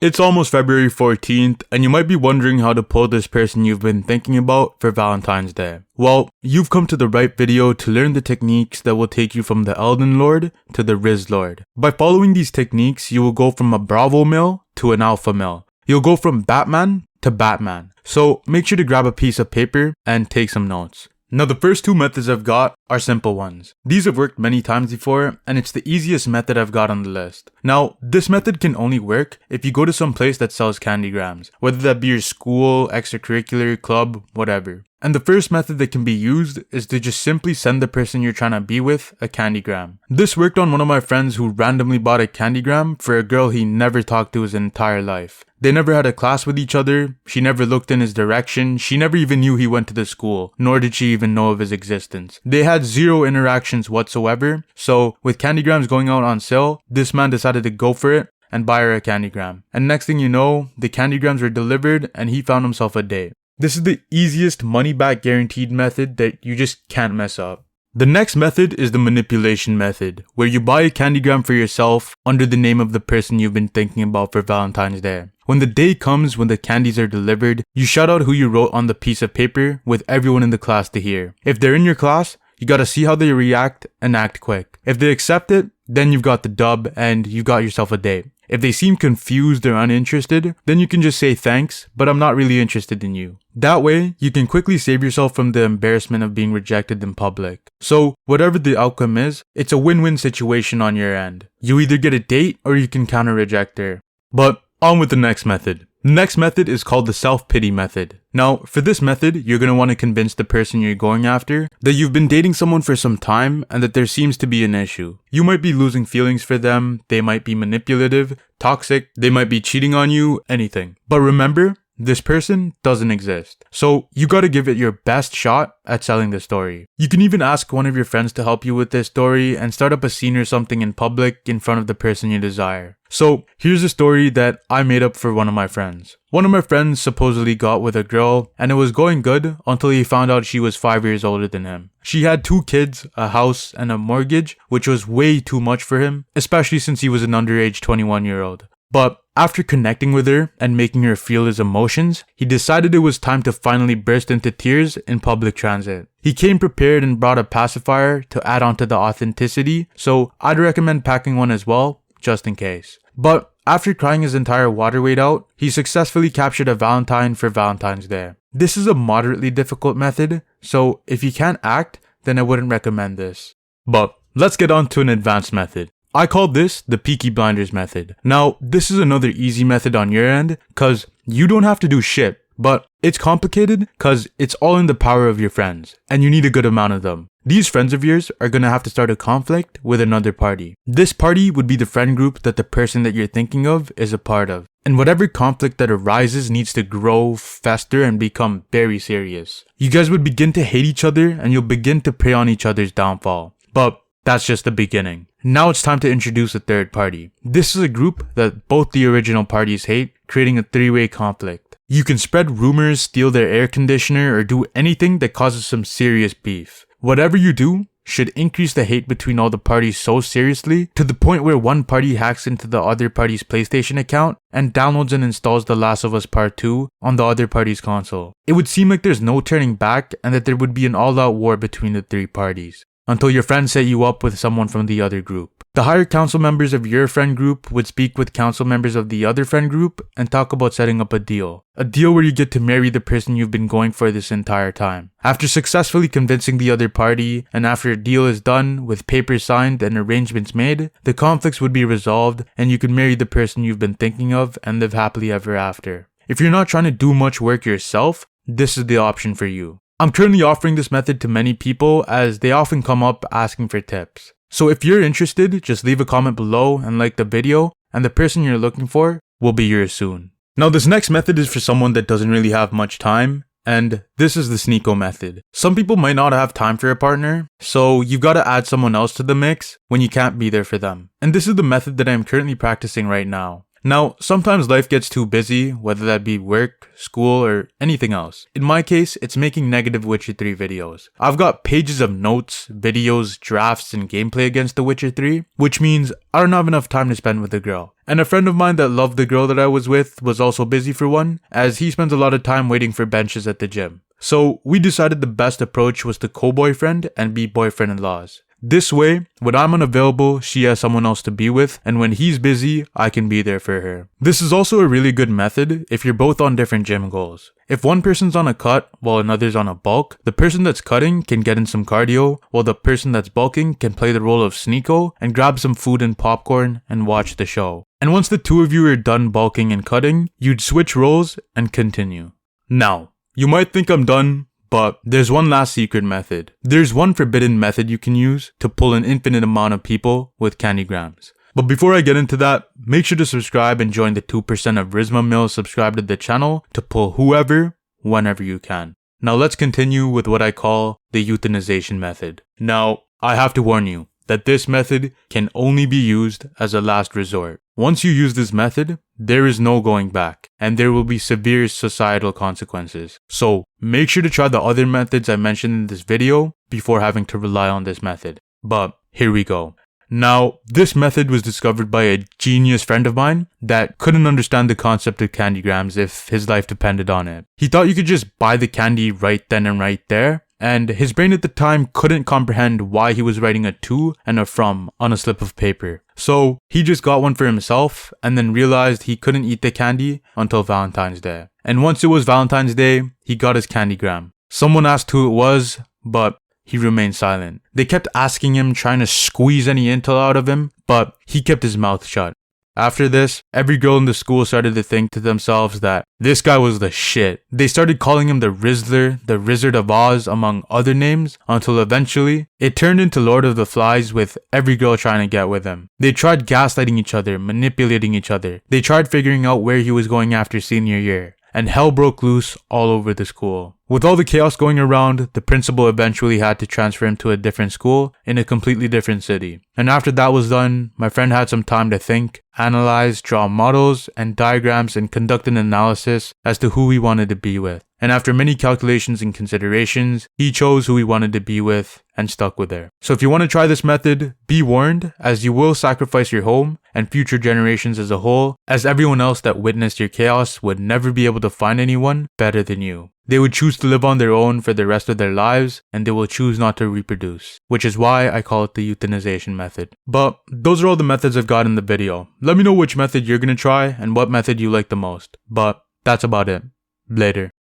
It's almost February 14th, and you might be wondering how to pull this person you've been thinking about for Valentine's Day. Well, you've come to the right video to learn the techniques that will take you from the Elden Lord to the Riz Lord. By following these techniques, you will go from a Bravo male to an Alpha male. You'll go from Batman to Batman. So make sure to grab a piece of paper and take some notes. Now the first two methods I've got are simple ones. These have worked many times before, and it's the easiest method I've got on the list. Now, this method can only work if you go to some place that sells candygrams, whether that be your school, extracurricular, club, whatever. And the first method that can be used is to just simply send the person you're trying to be with a candygram. This worked on one of my friends who randomly bought a candygram for a girl he never talked to his entire life. They never had a class with each other, she never looked in his direction, she never even knew he went to the school, nor did she even know of his existence. They had zero interactions whatsoever, so with candygrams going out on sale, this man decided to go for it and buy her a candygram. And next thing you know, the candygrams were delivered and he found himself a date. This is the easiest money back guaranteed method that you just can't mess up. The next method is the manipulation method, where you buy a candygram for yourself under the name of the person you've been thinking about for Valentine's Day. When the day comes when the candies are delivered, you shout out who you wrote on the piece of paper with everyone in the class to hear. If they're in your class, you gotta see how they react and act quick. If they accept it, then you've got the dub and you got yourself a date. If they seem confused or uninterested, then you can just say thanks, but I'm not really interested in you. That way, you can quickly save yourself from the embarrassment of being rejected in public. So, whatever the outcome is, it's a win-win situation on your end. You either get a date or you can counter-reject her. But on with the next method. The next method is called the self-pity method. Now, for this method, you're going to want to convince the person you're going after that you've been dating someone for some time and that there seems to be an issue. You might be losing feelings for them, they might be manipulative, toxic, they might be cheating on you, anything. But remember, this person doesn't exist. So you gotta give it your best shot at selling the story. You can even ask one of your friends to help you with this story and start up a scene or something in public in front of the person you desire. So here's a story that I made up for one of my friends. One of my friends supposedly got with a girl and it was going good until he found out she was 5 years older than him. She had 2 kids, a house, and a mortgage, which was way too much for him, especially since he was an underage 21-year-old. But after connecting with her and making her feel his emotions, he decided it was time to finally burst into tears in public transit. He came prepared and brought a pacifier to add on to the authenticity, so I'd recommend packing one as well, just in case. But after crying his entire water weight out, he successfully captured a Valentine for Valentine's Day. This is a moderately difficult method, so if you can't act, then I wouldn't recommend this. But let's get on to an advanced method. I call this the Peaky Blinders method. Now, this is another easy method on your end, cause you don't have to do shit, but it's complicated cause it's all in the power of your friends, and you need a good amount of them. These friends of yours are gonna have to start a conflict with another party. This party would be the friend group that the person that you're thinking of is a part of. And whatever conflict that arises needs to grow, fester, and become very serious. You guys would begin to hate each other, and you'll begin to prey on each other's downfall. But that's just the beginning. Now it's time to introduce a third party. This is a group that both the original parties hate, creating a 3-way conflict. You can spread rumors, steal their air conditioner, or do anything that causes some serious beef. Whatever you do should increase the hate between all the parties so seriously to the point where one party hacks into the other party's PlayStation account and downloads and installs The Last of Us Part 2 on the other party's console. It would seem like there's no turning back and that there would be an all-out war between the 3 parties, until your friend set you up with someone from the other group. The higher council members of your friend group would speak with council members of the other friend group and talk about setting up a deal. A deal where you get to marry the person you've been going for this entire time. After successfully convincing the other party, and after a deal is done, with papers signed and arrangements made, the conflicts would be resolved and you could marry the person you've been thinking of and live happily ever after. If you're not trying to do much work yourself, this is the option for you. I'm currently offering this method to many people as they often come up asking for tips. So if you're interested, just leave a comment below and like the video, and the person you're looking for will be yours soon. Now this next method is for someone that doesn't really have much time, and this is the Sneako Method. Some people might not have time for a partner, so you've got to add someone else to the mix when you can't be there for them. And this is the method that I'm currently practicing right now. Now, sometimes life gets too busy, whether that be work, school, or anything else. In my case, it's making negative Witcher 3 videos. I've got pages of notes, videos, drafts, and gameplay against The Witcher 3, which means I don't have enough time to spend with the girl. And a friend of mine that loved the girl that I was with was also busy for one, as he spends a lot of time waiting for benches at the gym. So we decided the best approach was to co-boyfriend and be boyfriend-in-laws. This way, when I'm unavailable, she has someone else to be with, and when he's busy, I can be there for her. This is also a really good method if you're both on different gym goals. If one person's on a cut while another's on a bulk, the person that's cutting can get in some cardio, while the person that's bulking can play the role of Sneako and grab some food and popcorn and watch the show. And once the two of you are done bulking and cutting, you'd switch roles and continue. Now, you might think I'm done, but there's one last secret method. There's one forbidden method you can use to pull an infinite amount of people with candygrams. But before I get into that, make sure to subscribe and join the 2% of Rizma Mills subscribed to the channel to pull whoever, whenever you can. Now let's continue with what I call the euthanization method. Now, I have to warn you that this method can only be used as a last resort. Once you use this method, there is no going back, and there will be severe societal consequences. So, make sure to try the other methods I mentioned in this video before having to rely on this method. But, here we go. Now, this method was discovered by a genius friend of mine that couldn't understand the concept of candygrams if his life depended on it. He thought you could just buy the candy right then and right there, and his brain at the time couldn't comprehend why he was writing a to and a from on a slip of paper. So he just got one for himself and then realized he couldn't eat the candy until Valentine's Day. And once it was Valentine's Day, he got his candygram. Someone asked who it was, but he remained silent. They kept asking him, trying to squeeze any intel out of him, but he kept his mouth shut. After this, every girl in the school started to think to themselves that this guy was the shit. They started calling him the Rizzler, the Wizard of Oz, among other names, until eventually, it turned into Lord of the Flies with every girl trying to get with him. They tried gaslighting each other, manipulating each other. They tried figuring out where he was going after senior year. And hell broke loose all over the school. With all the chaos going around, the principal eventually had to transfer him to a different school in a completely different city. And after that was done, my friend had some time to think, analyze, draw models and diagrams and conduct an analysis as to who he wanted to be with. And after many calculations and considerations, he chose who he wanted to be with and stuck with her. So if you want to try this method, be warned, as you will sacrifice your home and future generations as a whole, as everyone else that witnessed your chaos would never be able to find anyone better than you. They would choose to live on their own for the rest of their lives, and they will choose not to reproduce, which is why I call it the euthanization method. But those are all the methods I've got in the video. Let me know which method you're gonna try and what method you like the most. But that's about it. Later.